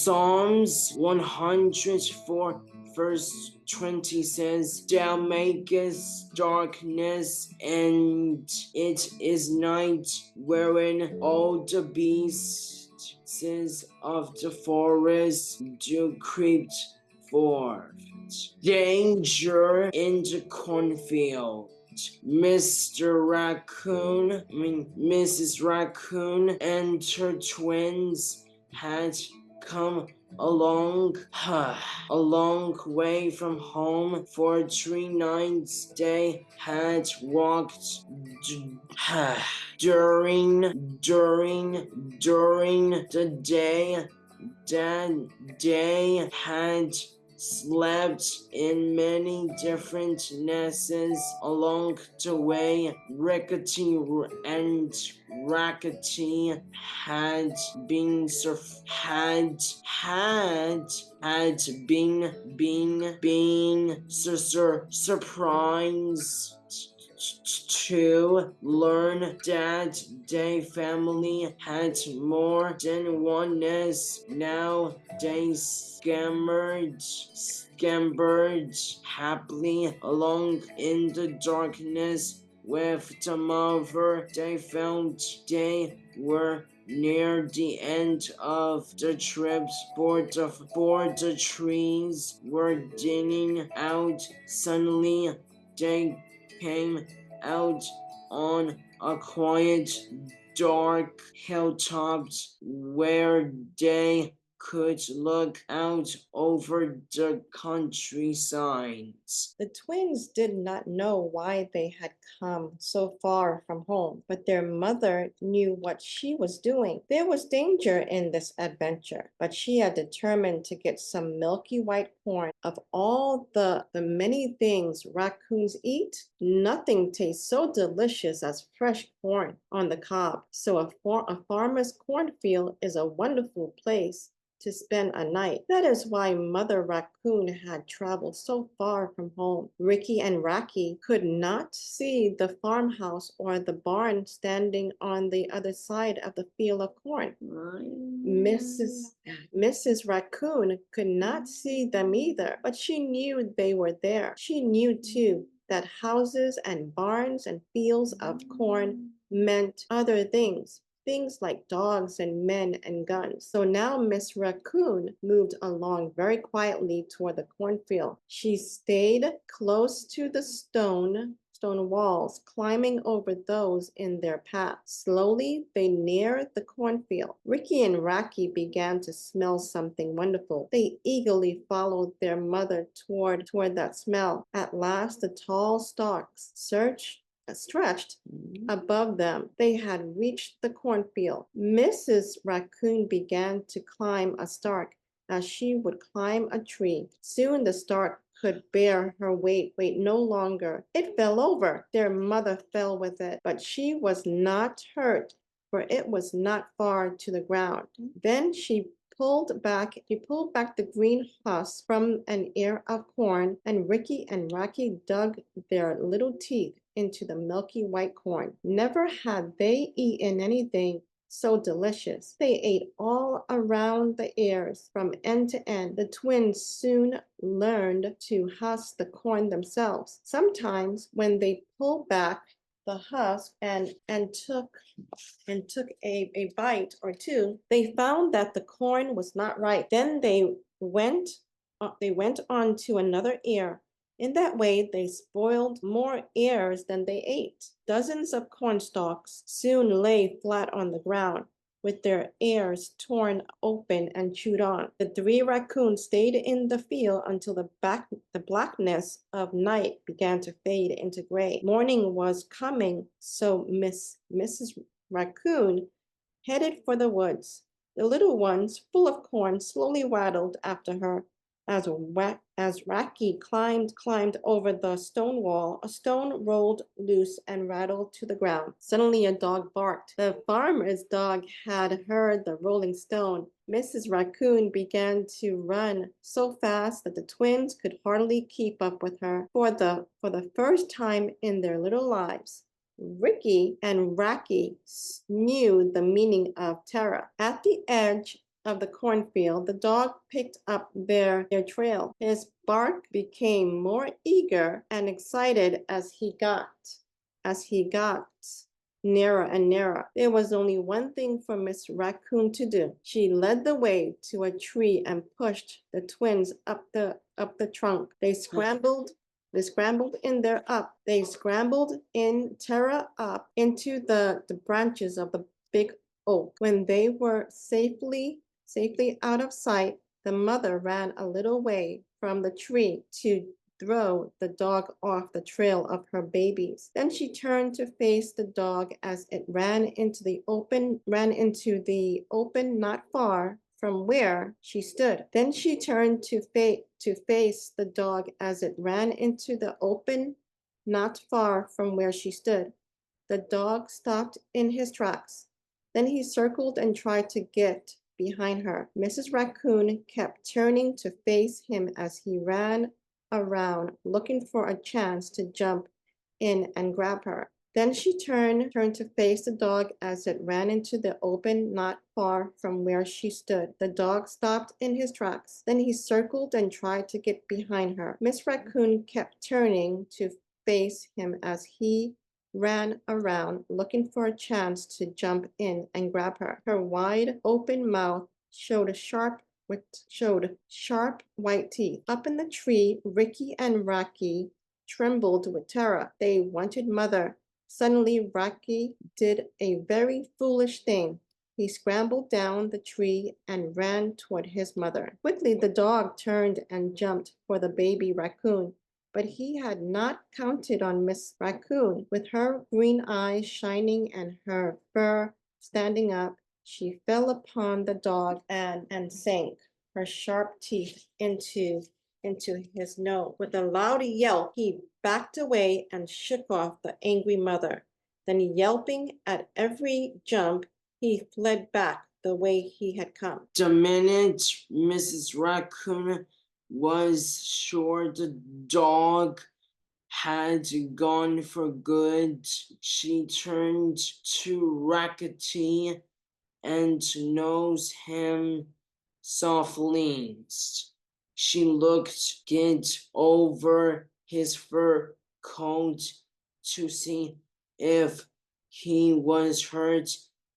Psalms 104 verse 20 says, Thou makest darkness, and it is night, wherein all the beasts of the forest do creep forth. Danger in the cornfield. Mrs. Raccoon and her twins had come a long way from home for 3 nights. They had walked during the day. That they had slept in many different nests along the way. Rickety and Rackety had been surprised to learn that their family had more than one nest. Now they scampered happily along in the darkness with the mother. They found they were near the end of the trip, for the trees were thinning out. Suddenly they came out on a quiet, dark hilltop where they could look out over the countryside. The twins did not know why they had come so far from home, but their mother knew what she was doing. There was danger in this adventure, but she had determined to get some milky white corn. Of all the many things raccoons eat, nothing tastes so delicious as fresh corn on the cob. So a farmer's cornfield is a wonderful place to spend a night. That is why Mother Raccoon had traveled so far from home. Ricky and Racky could not see the farmhouse or the barn standing on the other side of the field of corn. Mrs. Raccoon could not see them either, but she knew they were there. She knew too that houses and barns and fields of corn meant other things like dogs and men and guns. So now Miss Raccoon moved along very quietly toward the cornfield. She stayed close to the stone walls, climbing over those in their path. Slowly, they neared the cornfield. Ricky and Racky began to smell something wonderful. They eagerly followed their mother toward that smell. At last, the tall stalks stretched above them. They had reached the cornfield. Mrs. Raccoon began to climb a stalk as she would climb a tree. Soon the stalk could bear her weight no longer. It fell over. Their mother fell with it, but she was not hurt, for it was not far to the ground. Then she pulled back the green husk from an ear of corn, and Ricky and Racky dug their little teeth into the milky white corn. Never had they eaten anything so delicious. They ate all around the ears from end to end. The twins soon learned to husk the corn themselves. Sometimes when they pulled back the husk and took a bite or two, they found that the corn was not ripe. Then they went on to another ear. In that way, they spoiled more ears than they ate. Dozens of corn stalks soon lay flat on the ground, with their ears torn open and chewed on. The 3 raccoons stayed in the field until the blackness of night began to fade into gray. Morning was coming, so Mrs. Raccoon headed for the woods. The little ones, full of corn, slowly waddled after her. As Racky climbed over the stone wall, a stone rolled loose and rattled to the ground. Suddenly a dog barked. The farmer's dog had heard the rolling stone. Mrs. Raccoon began to run so fast that the twins could hardly keep up with her. For the first time in their little lives, Ricky and Racky knew the meaning of terror. At the edge of the cornfield, the dog picked up their trail. His bark became more eager and excited as he got nearer and nearer. There was only one thing for Miss Raccoon to do. She led the way to a tree and pushed the twins up the trunk. They scrambled in terror up into the branches of the big oak. When they were safely out of sight, the mother ran a little way from the tree to throw the dog off the trail of her babies. Then she turned to face the dog as it ran into the open not far from where she stood. Then she turned to face the dog as it ran into the open not far from where she stood. The dog stopped in his tracks. Then he circled and tried to get behind her. Mrs. Raccoon kept turning to face him as he ran around, looking for a chance to jump in and grab her. Then she turned to face the dog as it ran into the open not far from where she stood. The dog stopped in his tracks. Then he circled and tried to get behind her. Miss Raccoon kept turning to face him as he ran around, looking for a chance to jump in and grab her. Her wide open mouth showed sharp white teeth. Up in the tree, Ricky and Rocky trembled with terror. They wanted Mother. Suddenly, Rocky did a very foolish thing. He scrambled down the tree and ran toward his mother. Quickly, the dog turned and jumped for the baby raccoon. But he had not counted on Miss Raccoon. With her green eyes shining and her fur standing up, she fell upon the dog and sank her sharp teeth into his nose. With a loud yelp, he backed away and shook off the angry mother. Then, yelping at every jump, he fled back the way he had come. The minute Mrs. Raccoon was sure the dog had gone for good, she turned to Rackety and nosed him softly. She looked over his fur coat to see if he was hurt,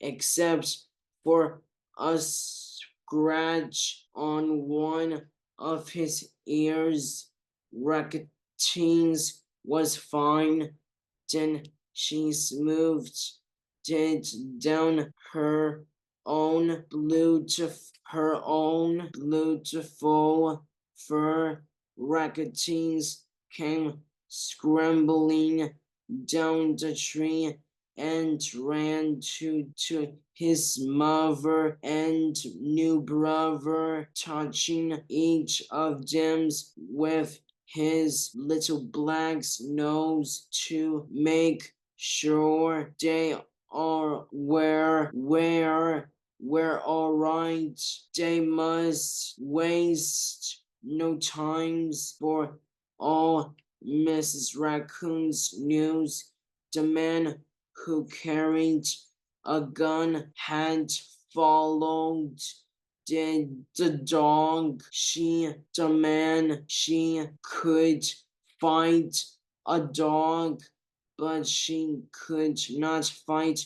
except for a scratch on one of his ears. Racketeens was fine. Then she smoothed it down her own beautiful fur. Racketeens came scrambling down the tree and ran to his mother and new brother, touching each of them with his little black nose to make sure they are we're all right. They must waste no time for all Mrs. Raccoon's news. The man who carried a gun had followed the dog. The man, she could fight a dog, but she could not fight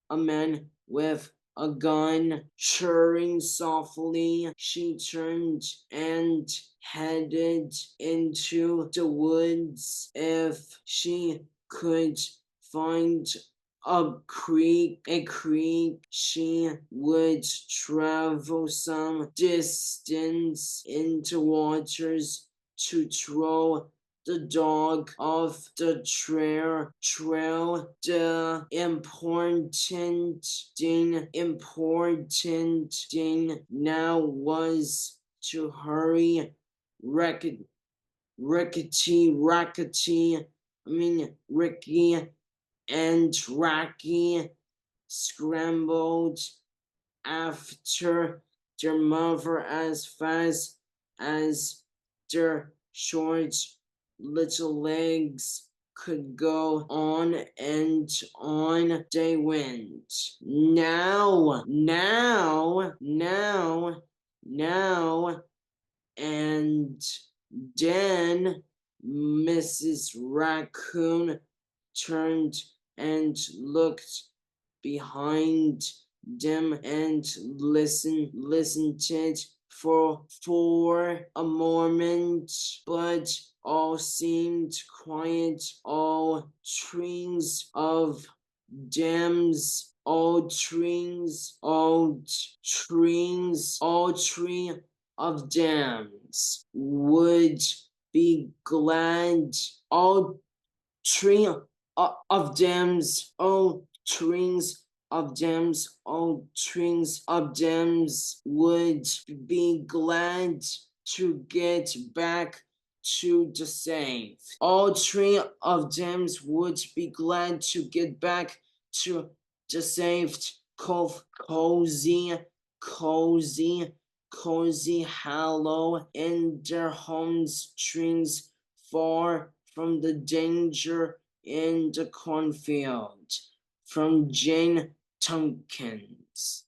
a man with a gun. Churring softly, she turned and headed into the woods. If she could find a creek, she would travel some distance into waters to throw the dog off the trail. The important thing now was to hurry. Ricky and Rocky scrambled after their mother as fast as their short little legs could go on and on they went. Now, and then Mrs. Raccoon turned and looked behind them and listened for a moment, but all seemed quiet. All tree of dams would be glad. All tree of dams, oh trees of dams, oh trees of dams would be glad to get back to the safe. All tree of dams would be glad to get back to the saved cozy, cozy hollow in their homes, trees far from the danger in the cornfield. From Jane Tompkins.